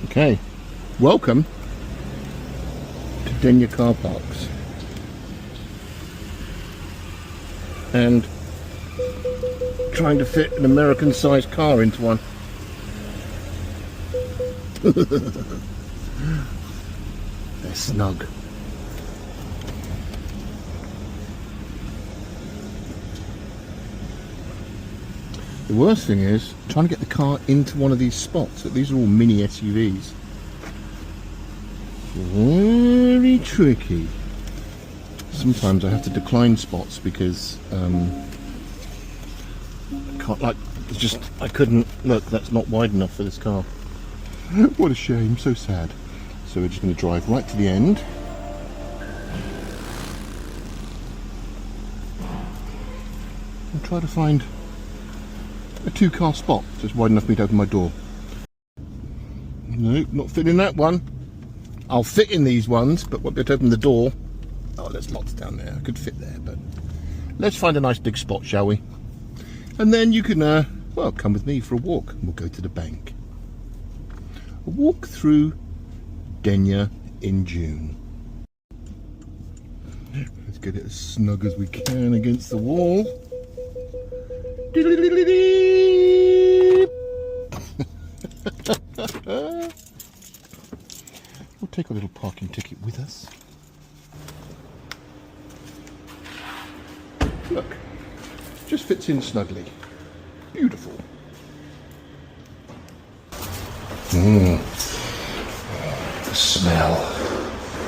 Okay, welcome to Denia Carparks, and trying to fit an American-sized car into one. They're snug. The worst thing is trying to get the car into one of these spots. These are all mini SUVs. Very tricky. Sometimes I have to decline spots because I can't, I couldn't, look, that's not wide enough for this car. What a shame, so sad. So we're just going to drive right to the end. And try to find a two-car spot just wide enough for me to open my door. Nope, not fitting that one. I'll fit in these ones, but won't be able to open the door. Oh, there's lots down there. I could fit there, but let's find a nice big spot, shall we? And then you can, well, come with me for a walk. We'll go to the bank. A walk through Denia in June. Let's get it as snug as we can against the wall. We'll take a little parking ticket with us. Look, just fits in snugly. Beautiful. The smell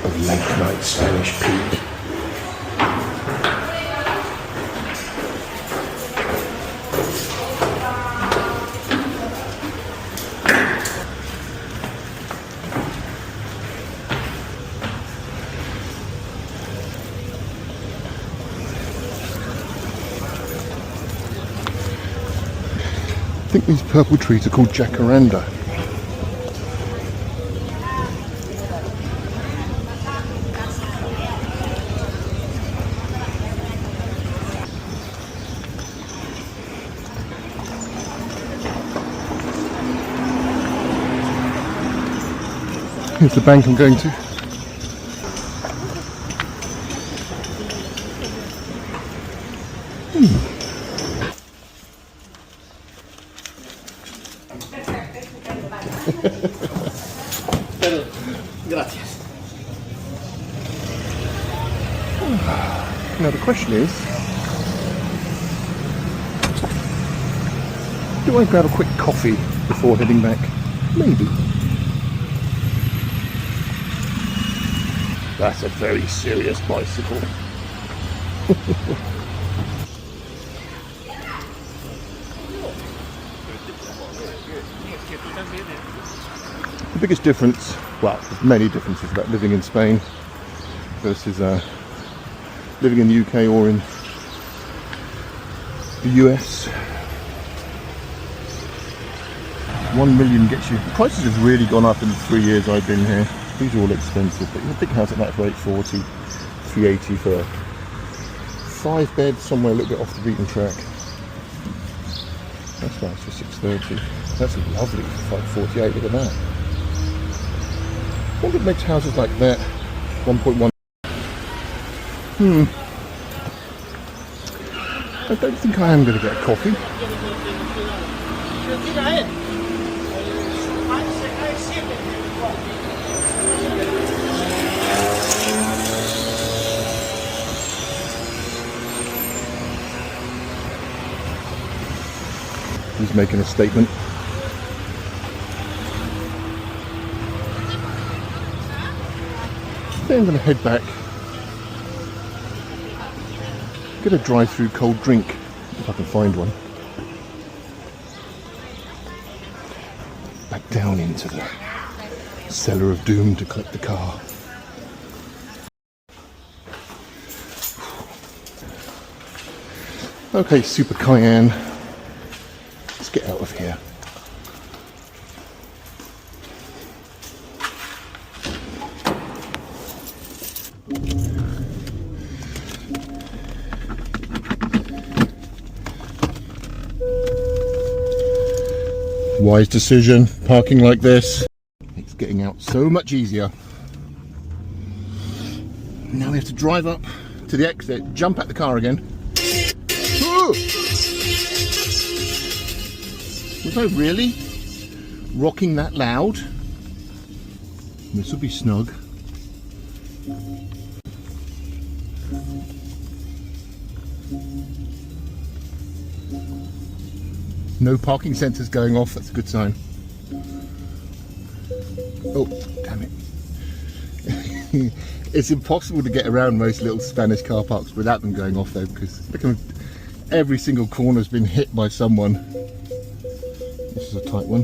of late night Spanish peat. I think these purple trees are called jacaranda. Here's the bank I'm going to. Gracias. Now the question is, do I grab a quick coffee before heading back? Maybe. That's a very serious bicycle. The biggest difference, well, there's many differences about living in Spain versus living in the UK or in the US. 1 million gets you. Prices have really gone up in the 3 years I've been here. These are all expensive, but a big house like that for 840, 380 for a 5 bed somewhere a little bit off the beaten track. That's nice for 630. That's lovely for 548. Look at that. I wonder what makes houses like that 1.1. I don't think I am going to get a coffee. He's making a statement. Then I'm going to head back, get a drive-through cold drink, if I can find one. Back down into the cellar of doom to collect the car. Okay, Super Cayenne. Let's get out of here. Wise decision, parking like this. It's getting out so much easier. Now we have to drive up to the exit, jump out the car again. Ooh! Was I really rocking that loud? This will be snug. No parking sensors going off, that's a good sign. Oh, damn it. It's impossible to get around most little Spanish car parks without them going off though, because every single corner's been hit by someone. This is a tight one.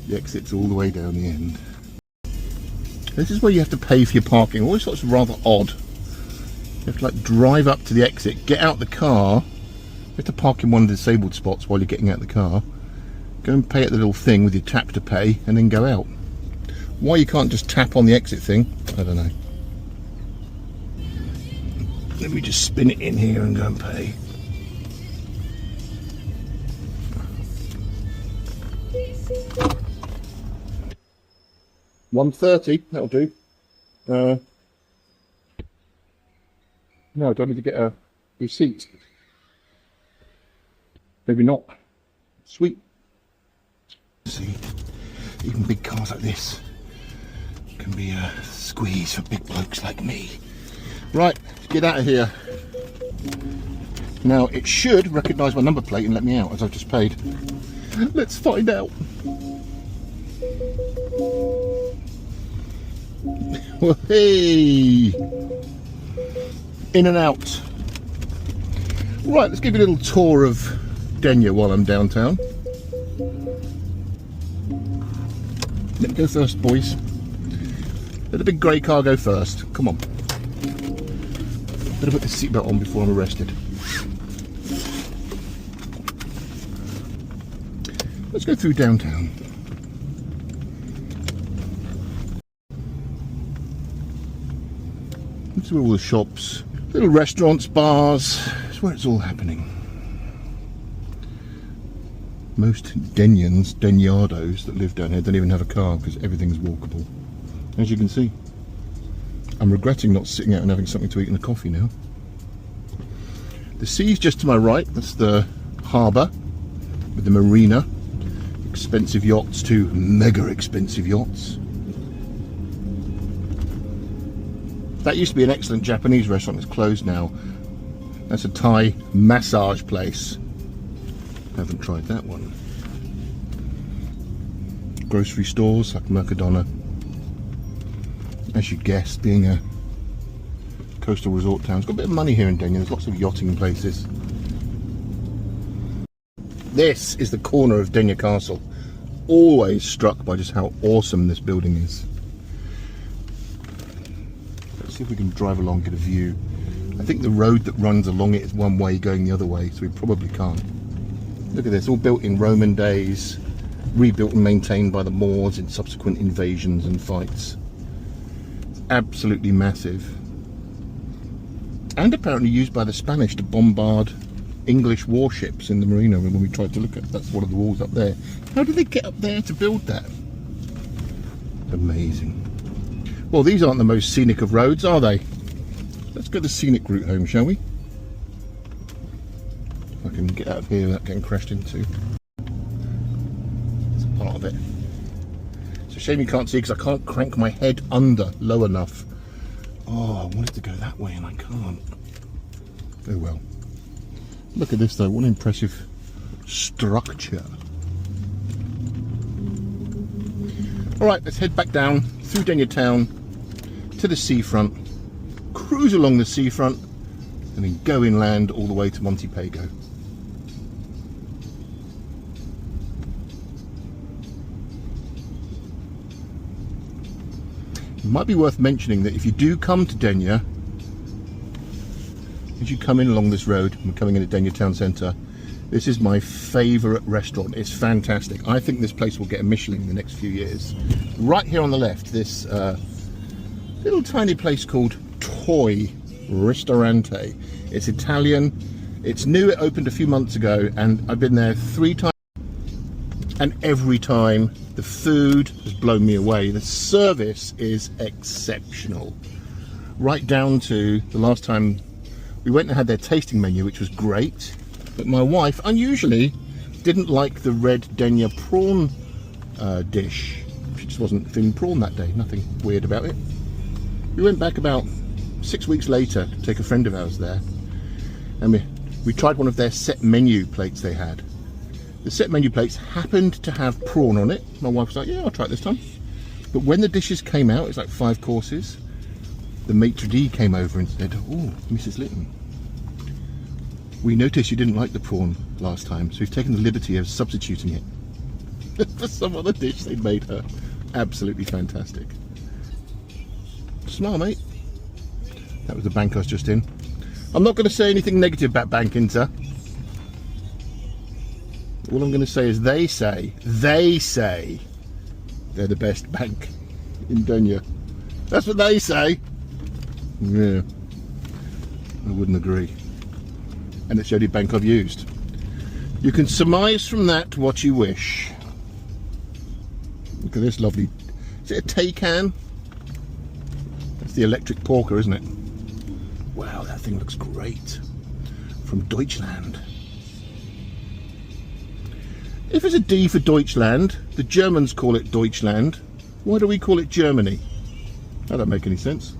The exit's all the way down the end. This is where you have to pay for your parking. Always thought it's rather odd. You have to like drive up to the exit, get out the car. You have to park in one of the disabled spots while you're getting out the car. Go and pay at the little thing with your tap to pay and then go out. Why you can't just tap on the exit thing, I don't know. Let me just spin it in here and go and pay. $1.30, that'll do. No, do I need to get a receipt? Maybe not. Sweet. See, even big cars like this can be a squeeze for big blokes like me. Right, let's get out of here. Now, it should recognise my number plate and let me out as I've just paid. Let's find out. Well, hey! In and out. Right, let's give you a little tour of Denia while I'm downtown. Let me go first, boys. Let the big grey car go first. Come on. Better put the seatbelt on before I'm arrested. Let's go through downtown. This is where all the shops, little restaurants, bars, it's where it's all happening. Most Denians, Deniados that live down here don't even have a car because everything's walkable. As you can see. I'm regretting not sitting out and having something to eat and a coffee now. The sea's just to my right, that's the harbour with the marina. Expensive yachts to mega expensive yachts. That used to be an excellent Japanese restaurant, it's closed now. That's a Thai massage place. Haven't tried that one. Grocery stores like Mercadona. As you guessed, being a coastal resort town, it's got a bit of money here in Denia. There's lots of yachting places. This is the corner of Denia Castle. Always struck by just how awesome this building is. Let's see if we can drive along, get a view. I think the road that runs along it is one way going the other way, so we probably can't. Look at this, all built in Roman days, rebuilt and maintained by the Moors in subsequent invasions and fights. It's absolutely massive. And apparently used by the Spanish to bombard English warships in the marina when we tried to look at it. That's one of the walls up there. How did they get up there to build that? Amazing. Well, these aren't the most scenic of roads, are they? Let's go the scenic route home, shall we? If I can get out of here without getting crashed into. It's a part of it. It's a shame you can't see because I can't crank my head under low enough. Oh, I wanted to go that way and I can't. Oh well. Look at this though, what an impressive structure. Alright, let's head back down through Denia town to the seafront, cruise along the seafront and then go inland all the way to Monte Pago. It might be worth mentioning that if you do come to Denia, as you come in along this road, I'm coming into Denia town centre, this is my favourite restaurant. It's fantastic. I think this place will get a Michelin in the next few years. Right here on the left, this little tiny place called Toy Ristorante. It's Italian It's new, it opened a few months ago, and I've been there 3 times, and every time the food has blown me away. The service is exceptional. Right down to the last time we went and had their tasting menu, which was great, but my wife unusually didn't like the red Denia prawn dish. She just wasn't feeling prawn that day, nothing weird about it. We went back about 6 weeks later to take a friend of ours there, and we tried one of their set menu plates they had. The set menu plates happened to have prawn on it. My wife was like, yeah, I'll try it this time. But when the dishes came out, it's like 5 courses, the maitre d' came over and said, oh, Mrs. Litton, we noticed you didn't like the prawn last time, so we've taken the liberty of substituting it for some other dish they'd made her. Absolutely fantastic. Smile, mate. That was the bank I was just in. I'm not going to say anything negative about Bank Inter. All I'm going to say is they say they're the best bank in Denia. That's what they say. Yeah, I wouldn't agree. And it's the only bank I've used. You can surmise from that what you wish. Look at this lovely, is it a Taycan? That's the electric porker, isn't it? Wow, that thing looks great. From Deutschland. If it's a D for Deutschland, the Germans call it Deutschland, why do we call it Germany? That don't make any sense.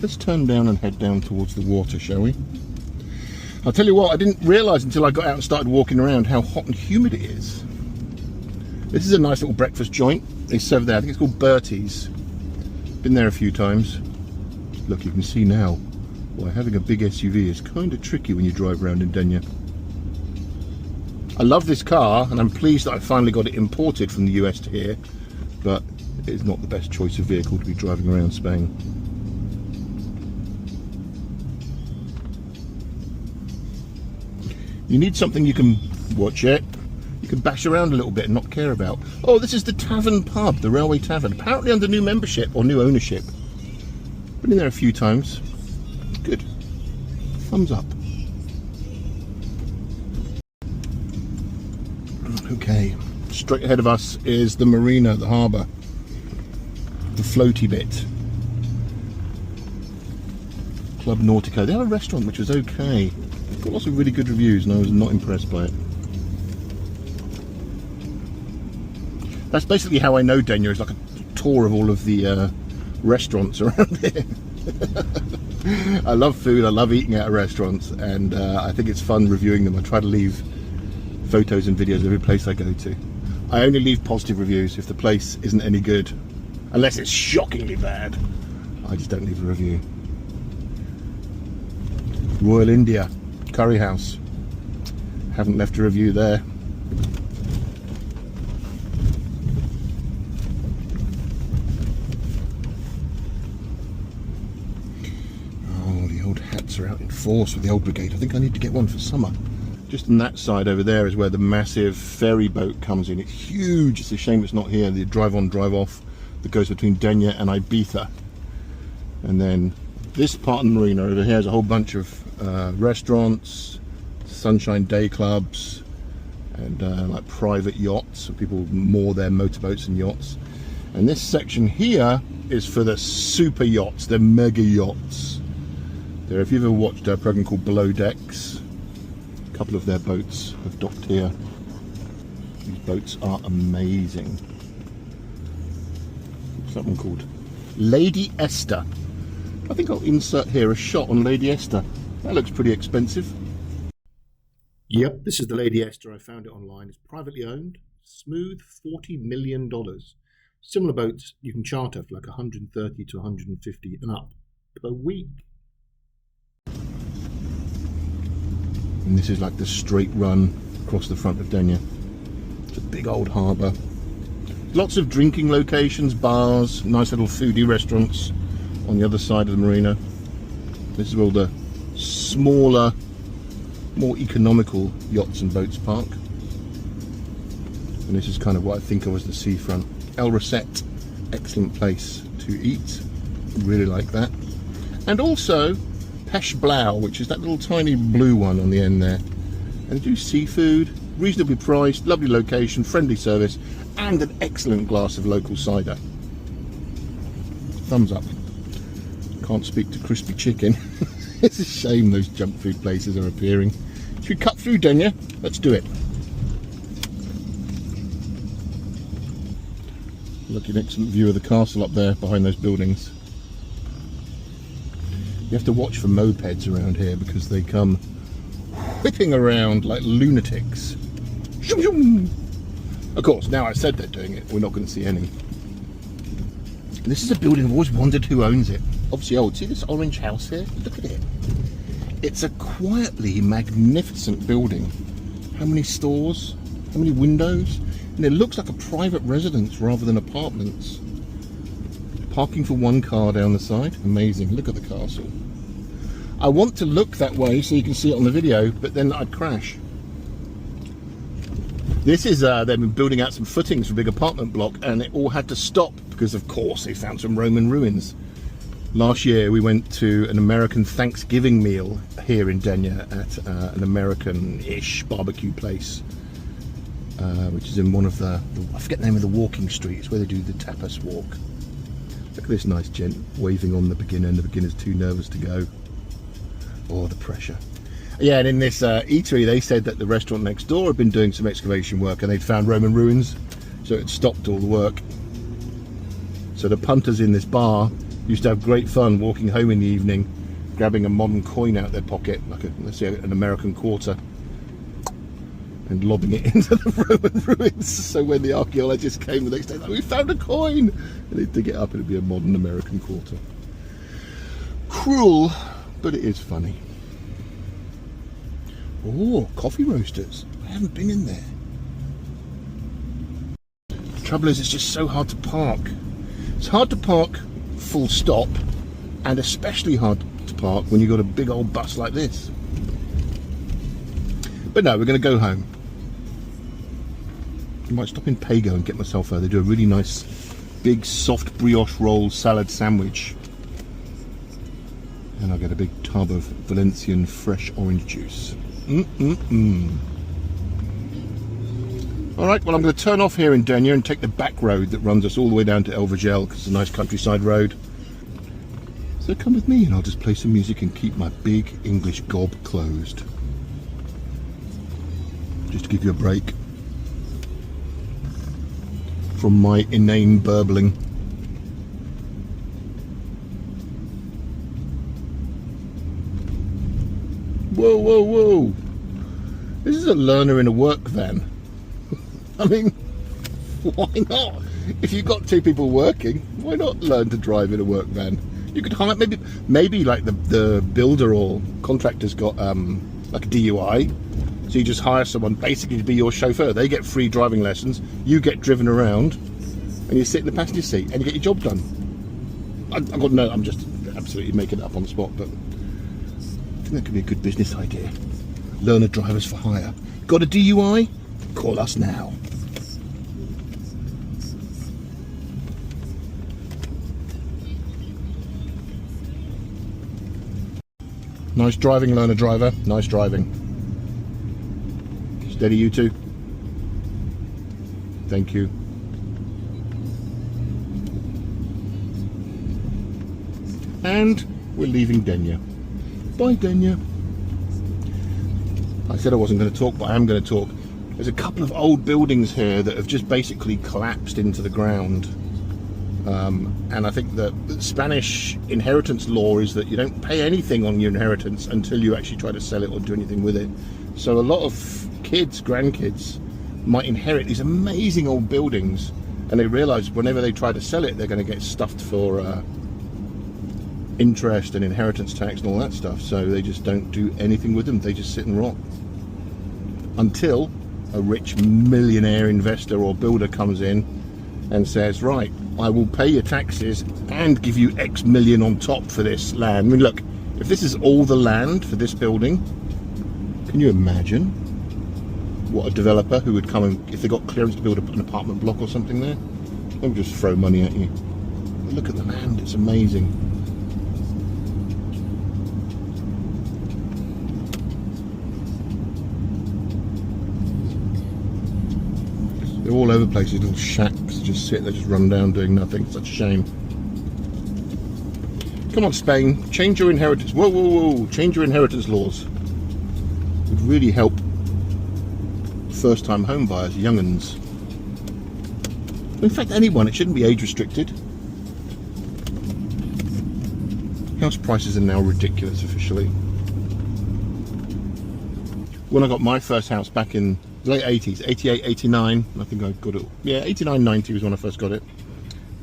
Let's turn down and head down towards the water, shall we? I'll tell you what, I didn't realise until I got out and started walking around how hot and humid it is. This is a nice little breakfast joint. They serve there, I think it's called Bertie's. Been there a few times. Look, you can see now why having a big SUV is kind of tricky when you drive around in Denia. I love this car, and I'm pleased that I finally got it imported from the US to here, but it is not the best choice of vehicle to be driving around Spain. You need something you can watch it. You can bash around a little bit and not care about. Oh, this is the Tavern Pub, the Railway Tavern. Apparently under new membership or new ownership. Been in there a few times. Good. Thumbs up. Okay, straight ahead of us is the marina, the harbour. The floaty bit. Club Nautico. They have a restaurant which was okay. Got lots of really good reviews and I was not impressed by it. That's basically how I know Denia. It's like a tour of all of the restaurants around here. I love food, I love eating out of restaurants, and I think it's fun reviewing them. I try to leave photos and videos of every place I go to. I only leave positive reviews if the place isn't any good. Unless it's shockingly bad, I just don't leave a review. Royal India Curry House. Haven't left a review there. Oh, the old hats are out in force with the old brigade. I think I need to get one for summer. Just on that side over there is where the massive ferry boat comes in. It's huge. It's a shame it's not here. The drive on, drive off that goes between Denia and Ibiza. And then this part of the marina over here is a whole bunch of restaurants, sunshine day clubs, and like private yachts. So people moor their motorboats and yachts. And this section here is for the super yachts, the mega yachts. There, if you've ever watched a program called Below Decks, a couple of their boats have docked here. These boats are amazing. What's that one called? Lady Esther. I think I'll insert here a shot on Lady Esther. That looks pretty expensive. Yep, this is the Lady Esther. I found it online. It's privately owned. Smooth $40 million. Similar boats you can charter for like 130 to 150 and up per week. And this is like the straight run across the front of Denia. It's a big old harbour. Lots of drinking locations, bars, nice little foodie restaurants on the other side of the marina. This is where all the smaller, more economical yachts and boats park. And this is kind of what I think of as the seafront. El Rosette, excellent place to eat. Really like that. And also Pesh Blau, which is that little tiny blue one on the end there. And they do seafood, reasonably priced, lovely location, friendly service, and an excellent glass of local cider. Thumbs up. Can't speak to crispy chicken. It's a shame those junk food places are appearing. Should we cut through Denia? Let's do it. Look, an excellent view of the castle up there behind those buildings. You have to watch for mopeds around here because they come whipping around like lunatics. Shoom, shoom. Of course, now I said they're doing it, we're not going to see any. This is a building I've always wondered who owns it. Obviously old. See this orange house here? Look at it. It's a quietly magnificent building. How many stores? How many windows? And it looks like a private residence rather than apartments. Parking for one car down the side. Amazing. Look at the castle. I want to look that way so you can see it on the video, but then I'd crash. This is, they've been building out some footings for a big apartment block, and it all had to stop because, of course, they found some Roman ruins. Last year we went to an American Thanksgiving meal here in Denia at an American-ish barbecue place, which is in one of the, I forget the name of the walking street, it's where they do the tapas walk. Look at this nice gent waving on the beginner, and the beginner's too nervous to go. Oh, the pressure. Yeah, and in this eatery they said that the restaurant next door had been doing some excavation work and they'd found Roman ruins, so it stopped all the work. So the punters in this bar used to have great fun walking home in the evening, grabbing a modern coin out their pocket, like a, let's say an American quarter, and lobbing it into the Roman ruins. So when the archaeologists came the next day, like, we found a coin, and they'd dig it up and it'd be a modern American quarter. Cruel, but it is funny. Oh, coffee roasters. I haven't been in there. The trouble is, it's just so hard to park. It's hard to park full stop, and especially hard to park when you've got a big old bus like this. But no, we're going to go home. I might stop in Pago and get myself they do a really nice big soft brioche roll salad sandwich. And I'll get a big tub of Valencian fresh orange juice. Alright, well I'm going to turn off here in Denia and take the back road that runs us all the way down to El Vergel, because it's a nice countryside road. So come with me and I'll just play some music and keep my big English gob closed. Just to give you a break from my inane burbling. Whoa, whoa, whoa. This is a learner in a work van. I mean, why not? If you've got two people working, why not learn to drive in a work van? You could hire, maybe like the builder or contractor's got like a DUI. So you just hire someone basically to be your chauffeur. They get free driving lessons, you get driven around, and you sit in the passenger seat and you get your job done. I'm just absolutely making it up on the spot, but I think that could be a good business idea. Learner drivers for hire. Got a DUI? Call us now. Nice driving, learner driver. Nice driving. Steady, you two. Thank you. And we're leaving Denia. Bye, Denia. I said I wasn't going to talk, but I am going to talk. There's a couple of old buildings here that have just basically collapsed into the ground. And I think that the Spanish inheritance law is that you don't pay anything on your inheritance until you actually try to sell it or do anything with it. So a lot of kids, grandkids, might inherit these amazing old buildings, and they realise whenever they try to sell it, they're going to get stuffed for interest and inheritance tax and all that stuff. So they just don't do anything with them. They just sit and rot until a rich millionaire investor or builder comes in and says, right, I will pay your taxes and give you X million on top for this land. I mean, look, if this is all the land for this building, can you imagine what a developer who would come and, if they got clearance to build an apartment block or something there, they would just throw money at you. But look at the land, it's amazing. They're all over the place, these little shacks just sit there, just run down doing nothing. Such a shame. Come on, Spain, change your inheritance. Whoa, whoa, whoa, change your inheritance laws. Would really help first-time home buyers, young'uns. In fact, anyone, it shouldn't be age restricted. House prices are now ridiculous officially. When I got my first house back in the late 80s, 88, 89, I think I got it, yeah, 89, 90 was when I first got it.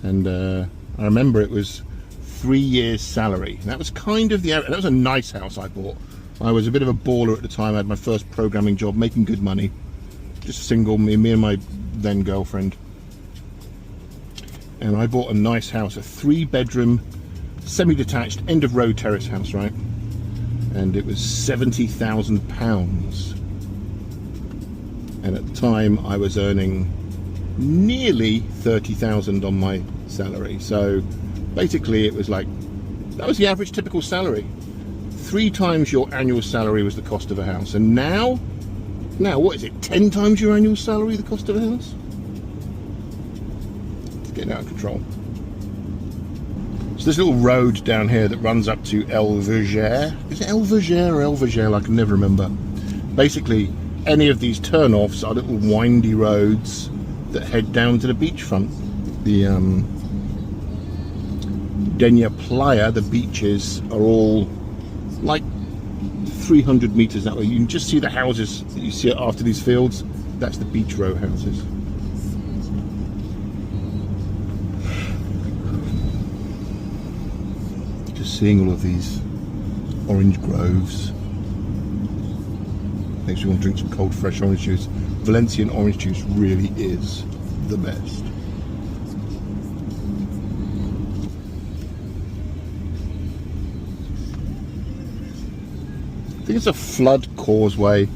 And I remember it was 3 years salary. That was kind of that was a nice house I bought. I was a bit of a baller at the time. I had my first programming job, making good money. Just single, me and my then girlfriend. And I bought a nice house, a 3-bedroom, semi-detached, end-of-road terrace house, right? And it was £70,000. And at the time, I was earning nearly 30,000 on my salary. So basically, it was like, that was the average typical salary. 3 times your annual salary was the cost of a house. And now what is it, 10 times your annual salary, the cost of a house? It's getting out of control. So this little road down here that runs up to El Verger. Is it El Verger or El Verger? I can never remember. Basically, any of these turn-offs are little windy roads that head down to the beachfront. The Denia Playa, the beaches, are all like 300 meters that way. You can just see the houses that you see after these fields. That's the beach row houses. Just seeing all of these orange groves makes me want to drink some cold fresh orange juice. Valencian orange juice really is the best. I think it's a flood causeway.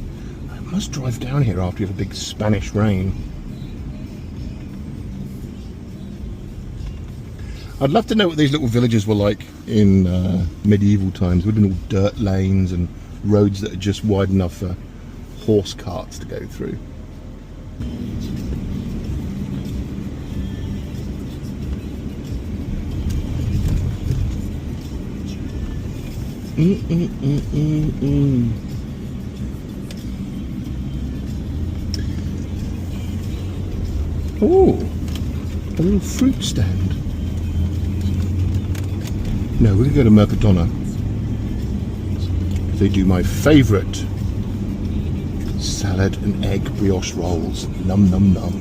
I must drive down here after you have a big Spanish rain. I'd love to know what these little villages were like in medieval times. It would have been all dirt lanes and roads that are just wide enough for horse carts to go through. Oh, a little fruit stand. No, we're going to go to Mercadona. They do my favourite salad and egg brioche rolls. Num num num.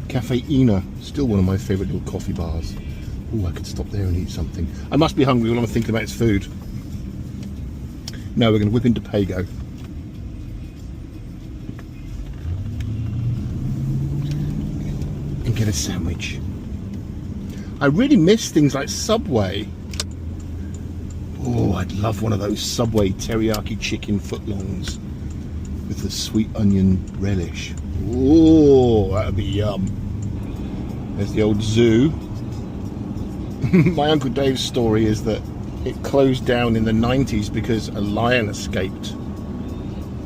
Cafeina, still one of my favourite little coffee bars. Oh, I could stop there and eat something. I must be hungry. All I'm thinking about is food. No, we're going to whip into Pago. And get a sandwich. I really miss things like Subway. Oh, I'd love one of those Subway teriyaki chicken footlongs with the sweet onion relish. Oh, that'd be yum. There's the old zoo. My Uncle Dave's story is that it closed down in the 90s because a lion escaped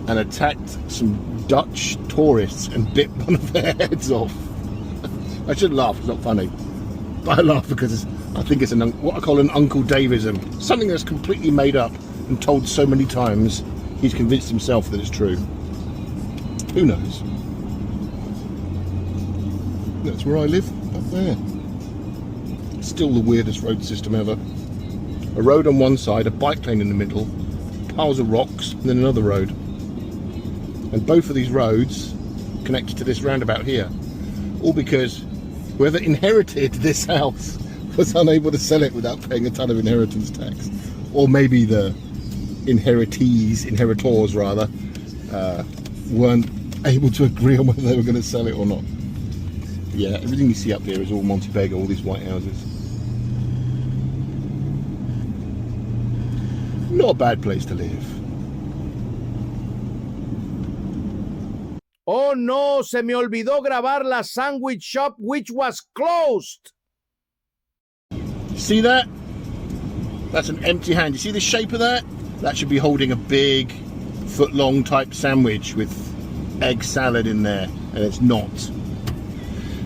and attacked some Dutch tourists and bit one of their heads off. I should laugh, it's not funny. But I laugh because I think it's what I call an Uncle Daveism. Something that's completely made up and told so many times, he's convinced himself that it's true. Who knows? That's where I live, up there. Still the weirdest road system ever. A road on one side, a bike lane in the middle, piles of rocks, and then another road. And both of these roads connected to this roundabout here. All because whoever inherited this house was unable to sell it without paying a ton of inheritance tax. Or maybe the inheritors rather, weren't able to agree on whether they were going to sell it or not. Yeah, everything you see up here is all Montebello, all these white houses. Not a bad place to live. Oh no, se me olvidó grabar la sandwich shop which was closed. See that? That's an empty hand. You see the shape of that? That should be holding a big foot-long type sandwich with egg salad in there, and it's not.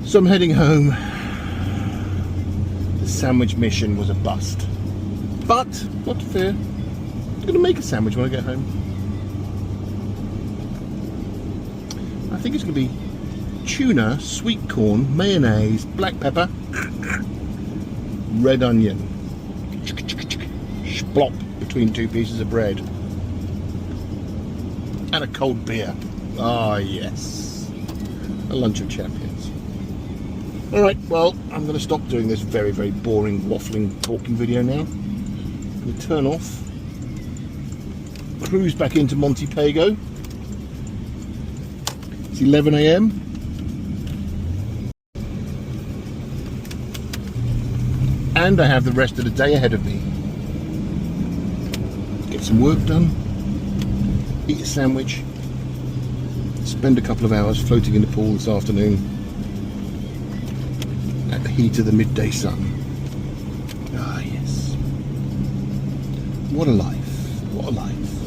So I'm heading home. The sandwich mission was a bust, but not to fear. I'm going to make a sandwich when I get home. I think it's going to be tuna, sweet corn, mayonnaise, black pepper, red onion, splop between two pieces of bread, and a cold beer. Ah, yes, a lunch of champions. Alright, well, I'm going to stop doing this very, very boring, waffling, talking video now. I'm going to turn off, cruise back into Monte Pago. It's 11 AM. And I have the rest of the day ahead of me. Get some work done, eat a sandwich, spend a couple of hours floating in the pool this afternoon at the heat of the midday sun. Ah, yes. What a life. What a life.